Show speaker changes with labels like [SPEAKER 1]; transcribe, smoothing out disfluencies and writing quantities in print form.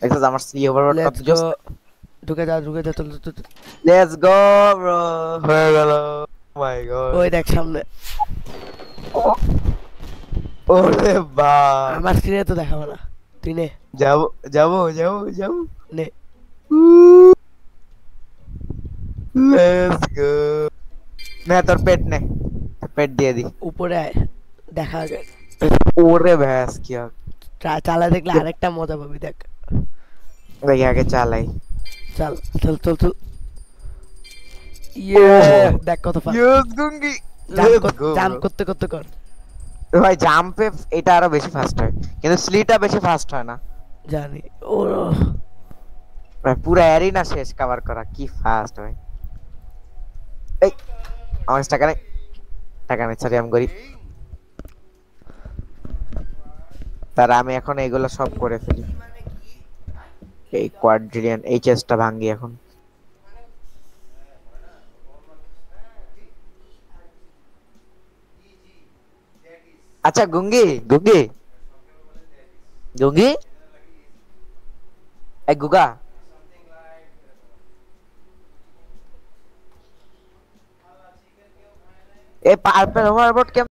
[SPEAKER 1] দেখো আমার সি ওভারওয়ার্ড কত
[SPEAKER 2] লেটস গো।
[SPEAKER 1] জোস।
[SPEAKER 2] ঢুকে যা ঢুকে যা, চল চল, চল।
[SPEAKER 1] লেটস গো ব্রো, হয়ে গেল। মাই গড,
[SPEAKER 2] ওই দেখ সামনে।
[SPEAKER 1] ওরে বাপ।
[SPEAKER 2] আমার স্ক্রিনে তো দেখাবো না, তুই নে।
[SPEAKER 1] যাবো যাবো যাবো যাবো।
[SPEAKER 2] নে।
[SPEAKER 1] Let's go. নে তোর পেট নে, পেট দিয়ে দি।
[SPEAKER 2] উপরে আয়, দেখা আগে।
[SPEAKER 1] ওরে ভ্যাস কি
[SPEAKER 2] চালা দেখলে আরেকটা মজা পাবি, দেখ।
[SPEAKER 1] দেখি আগে চালাই।
[SPEAKER 2] চল চল চল চল। ইয়ে,
[SPEAKER 1] ওহো,
[SPEAKER 2] দেখ কত ফাস্ট।
[SPEAKER 1] ইয়েস গঙ্গি।
[SPEAKER 2] জাম্প
[SPEAKER 1] লেটস
[SPEAKER 2] কর,
[SPEAKER 1] গো
[SPEAKER 2] জাম্প
[SPEAKER 1] ব্রো।
[SPEAKER 2] করতে করতে কর।
[SPEAKER 1] ভাই জাম্পে এটা আরো বেশি ফাস্ট হয়, কিন্তু স্লিটা বেশি ফাস্ট হয় না।
[SPEAKER 2] জানি। ও
[SPEAKER 1] ভাই পুরো অ্যারিনা শেষ কভার করা কি ফাস্ট ভাই। এই আমার কাছে টাকা নেই, টাকা নেই, সরি আমি গরিব। তার আমি এখন এগুলো সব করে ফেলি। এই কোয়াড্রিলিয়ন এই চেসটা ভাঙি এখন। আচ্ছা গুঙ্গি, গুঙ্গি, গুঙ্গি, এই গুগা, এই পার্পল ওভারবোর্ড